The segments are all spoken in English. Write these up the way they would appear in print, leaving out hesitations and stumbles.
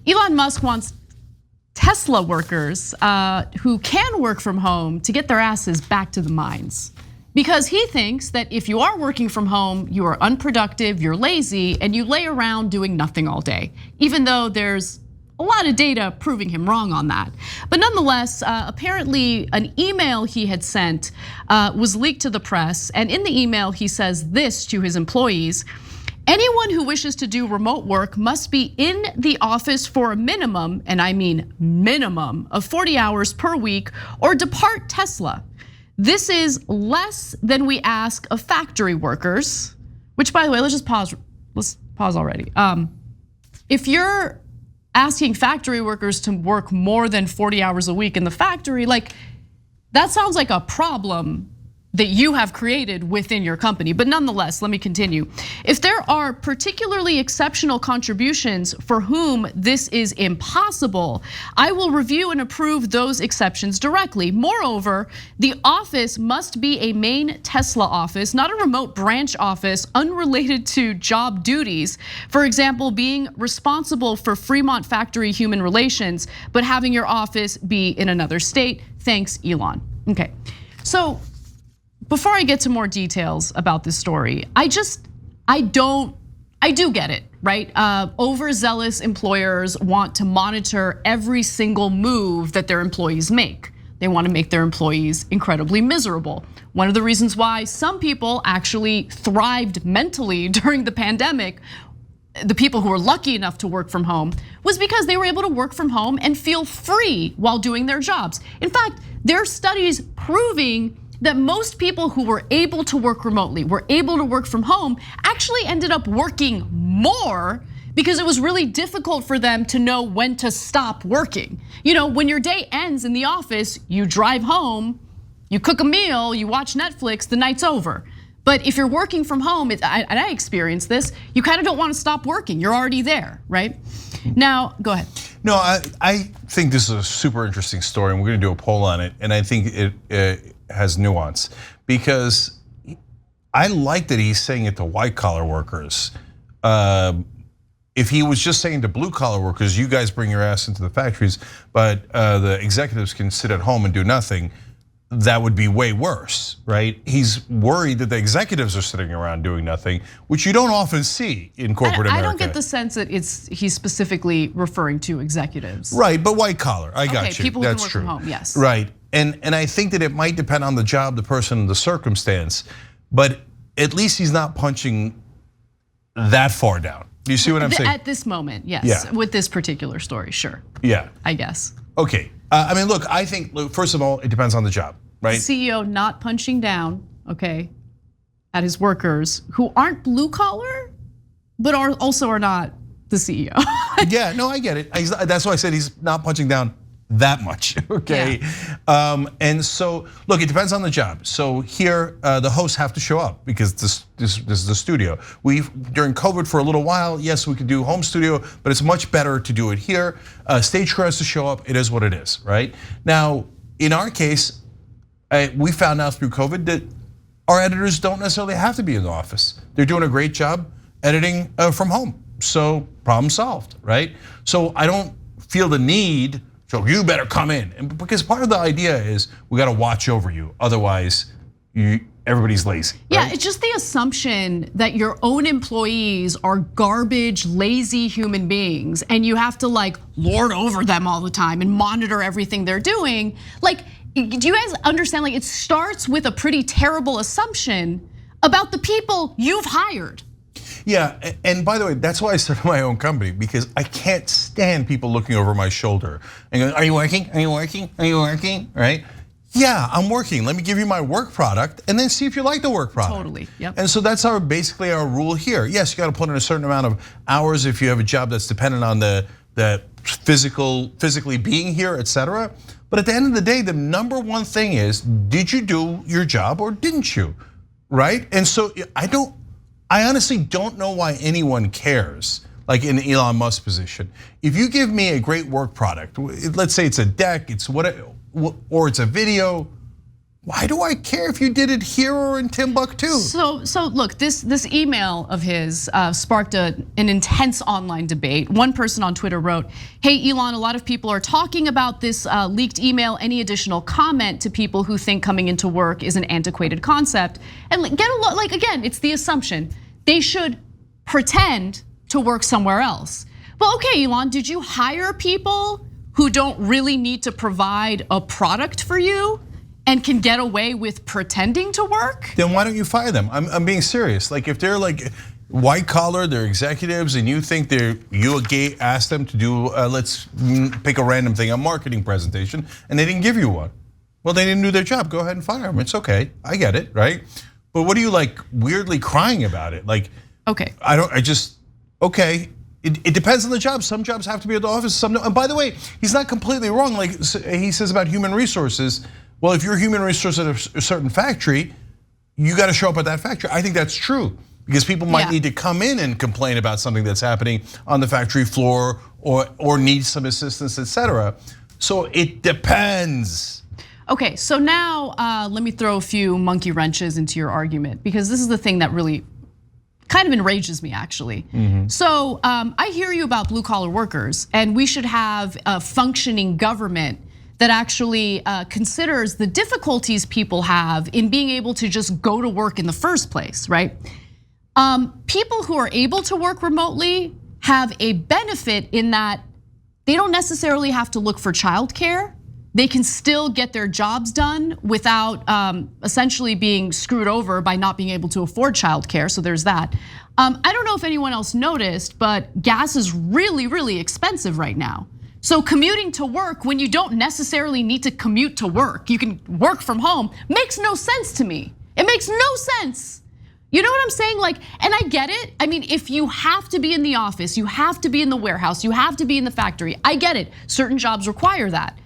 Elon Musk wants Tesla workers who can work from home to get their asses back to the mines. Because he thinks that if you are working from home, you are unproductive, you're lazy, and you lay around doing nothing all day, even though there's a lot of data proving him wrong on that. But nonetheless, apparently an email he had sent was leaked to the press. And in the email, he says this to his employees: anyone who wishes to do remote work must be in the office for a minimum, and I mean minimum, of 40 hours per week or depart Tesla. This is less than we ask of factory workers, which, by the way, let's pause already. If you're asking factory workers to work more than 40 hours a week in the factory, like that sounds like a problem that you have created within your company. But nonetheless, let me continue. If there are particularly exceptional contributions for whom this is impossible, I will review and approve those exceptions directly. Moreover, the office must be a main Tesla office, not a remote branch office unrelated to job duties. For example, being responsible for Fremont factory human relations, but having your office be in another state. Thanks, Elon. Okay, so before I get to more details about this story, I do get it, right? Overzealous employers want to monitor every single move that their employees make. They want to make their employees incredibly miserable. One of the reasons why some people actually thrived mentally during the pandemic, the people who were lucky enough to work from home, was because they were able to work from home and feel free while doing their jobs. In fact, there are studies proving that most people who were able to work remotely, were able to work from home, actually ended up working more because it was really difficult for them to know when to stop working. You know, when your day ends in the office, you drive home, you cook a meal, you watch Netflix, the night's over. But if you're working from home, and I experienced this, you kind of don't want to stop working. You're already there, right? Now, go ahead. No, I think this is a super interesting story, and we're going to do a poll on it. And I think it has nuance, because I like that he's saying it to white collar workers. If he was just saying to blue collar workers, you guys bring your ass into the factories, but the executives can sit at home and do nothing, that would be way worse, right? He's worried that the executives are sitting around doing nothing, which you don't often see in corporate America. I don't get the sense that he's specifically referring to executives. Right, but white collar, I got you. People who can work from home, yes. Right, and I think that it might depend on the job, the person, the circumstance, but at least he's not punching that far down. Do you see what I'm saying? At this moment, yes. Yeah. With this particular story, sure. Yeah. I guess. Okay, I mean, look, I think, first of all, it depends on the job, right? The CEO not punching down, okay, at his workers who aren't blue collar, but also are not the CEO. Yeah, no, I get it. That's why I said he's not punching down that much, okay? Yeah. And so, look, it depends on the job. So here, the hosts have to show up because this is the studio. During COVID for a little while, yes, we could do home studio, but it's much better to do it here. Stage crew has to show up, it is what it is, right? Now, in our case, we found out through COVID that our editors don't necessarily have to be in the office. They're doing a great job editing from home. So problem solved, right? So I don't feel the need, so you better come in. And because part of the idea is we got to watch over you. Otherwise, everybody's lazy. Right? Yeah, it's just the assumption that your own employees are garbage, lazy human beings, and you have to like lord over them all the time and monitor everything they're doing. Like, do you guys understand? Like, it starts with a pretty terrible assumption about the people you've hired. Yeah, and by the way, that's why I started my own company, because I can't stand people looking over my shoulder and going, are you working? Are you working? Are you working? Right? Yeah, I'm working. Let me give you my work product and then see if you like the work product. Totally, yep. And so that's basically our rule here. Yes, you got to put in a certain amount of hours if you have a job that's dependent on the physically being here, etc. But at the end of the day, the number one thing is, did you do your job or didn't you? Right? And so I honestly don't know why anyone cares, like in Elon Musk's position. If you give me a great work product, let's say it's a deck, it's or it's a video, why do I care if you did it here or in Timbuktu? So look, this email of his sparked an intense online debate. One person on Twitter wrote, "Hey Elon, a lot of people are talking about this leaked email. Any additional comment to people who think coming into work is an antiquated concept?" And like again, it's the assumption they should pretend to work somewhere else. Well, okay, Elon, did you hire people who don't really need to provide a product for you and can get away with pretending to work? Then why don't you fire them? I'm being serious. Like if they're like white collar, they're executives, and you think you asked them to do, let's pick a random thing, a marketing presentation, and they didn't give you one. Well, they didn't do their job. Go ahead and fire them. It's okay. I get it, right? But what are you like weirdly crying about it? Like, okay, okay. It depends on the job. Some jobs have to be at the office, some no. And by the way, he's not completely wrong. Like he says about human resources. Well, if you're human resource at a certain factory, you got to show up at that factory. I think that's true because people might need to come in and complain about something that's happening on the factory floor or need some assistance, etc. So it depends. Okay, so now let me throw a few monkey wrenches into your argument because this is the thing that really kind of enrages me actually. So I hear you about blue collar workers and we should have a functioning government that actually considers the difficulties people have in being able to just go to work in the first place, right? People who are able to work remotely have a benefit in that they don't necessarily have to look for childcare. They can still get their jobs done without essentially being screwed over by not being able to afford childcare. So there's that. I don't know if anyone else noticed, but gas is really, really expensive right now. So commuting to work when you don't necessarily need to commute to work, you can work from home, makes no sense to me. It makes no sense. You know what I'm saying? Like, and I get it. I mean, if you have to be in the office, you have to be in the warehouse, you have to be in the factory. I get it. Certain jobs require that.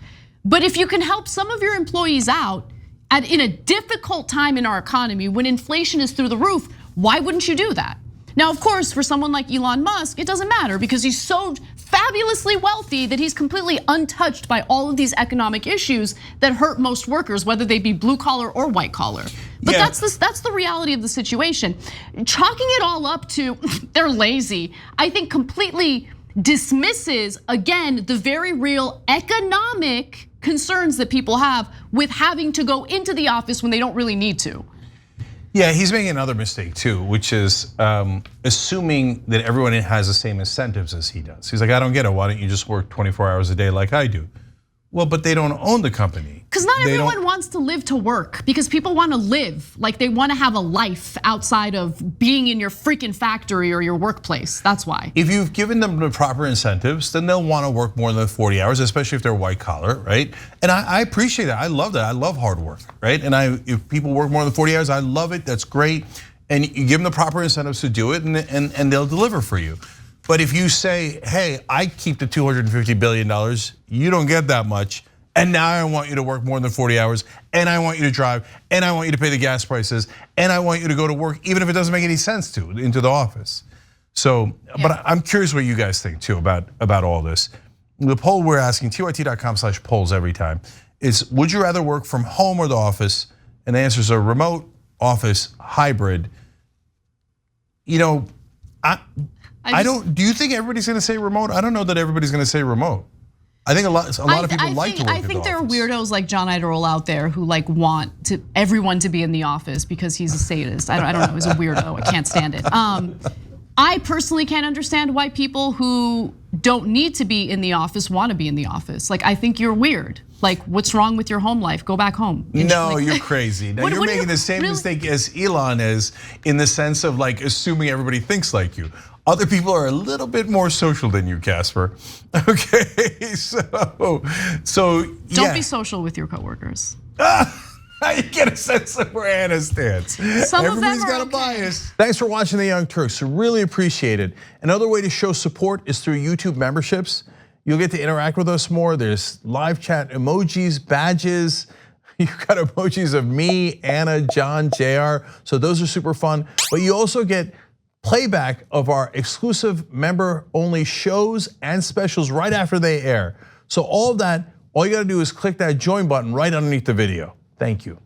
But if you can help some of your employees out in a difficult time in our economy when inflation is through the roof, why wouldn't you do that? Now, of course, for someone like Elon Musk, it doesn't matter because he's so fabulously wealthy that he's completely untouched by all of these economic issues that hurt most workers, whether they be blue collar or white collar. But that's the reality of the situation. Chalking it all up to they're lazy, I think completely dismisses, again, the very real economic concerns that people have with having to go into the office when they don't really need to. Yeah, he's making another mistake too, which is assuming that everyone has the same incentives as he does. He's like, I don't get it. Why don't you just work 24 hours a day like I do? Well, but they don't own the company. Because not everyone wants to live to work because people want to live, like they want to have a life outside of being in your freaking factory or your workplace, that's why. If you've given them the proper incentives, then they'll want to work more than 40 hours, especially if they're white collar, right? And I appreciate that, I love that, I love hard work, right? And if people work more than 40 hours, I love it, that's great. And you give them the proper incentives to do it and they'll deliver for you. But if you say, hey, I keep the $250 billion, you don't get that much, and now I want you to work more than 40 hours, and I want you to drive, and I want you to pay the gas prices, and I want you to go to work, even if it doesn't make any sense into the office. So, but I'm curious what you guys think too about all this. The poll we're asking, tyt.com/polls every time, is would you rather work from home or the office? And the answers are remote, office, hybrid. You know, I don't. Do you think everybody's going to say remote? I don't know that everybody's going to say remote. I think a lot of people like to work at the office. I think there are weirdos like John Idarola out there who like want everyone to be in the office because he's a sadist. I don't know. He's a weirdo. I can't stand it. I personally can't understand why people who don't need to be in the office want to be in the office. Like, I think you're weird. Like, what's wrong with your home life? Go back home. No, you're crazy. Now you're making the same mistake as Elon is in the sense of like assuming everybody thinks like you. Other people are a little bit more social than you, Casper. Okay, so don't be social with your coworkers. You get a sense of where Anna stands. Everybody's got a bias. Thanks for watching The Young Turks. Really appreciate it. Another way to show support is through YouTube memberships. You'll get to interact with us more. There's live chat emojis, badges. You've got emojis of me, Anna, John, JR. So those are super fun. But you also get playback of our exclusive member-only shows and specials right after they air. So all of that, all you gotta do is click that join button right underneath the video. Thank you.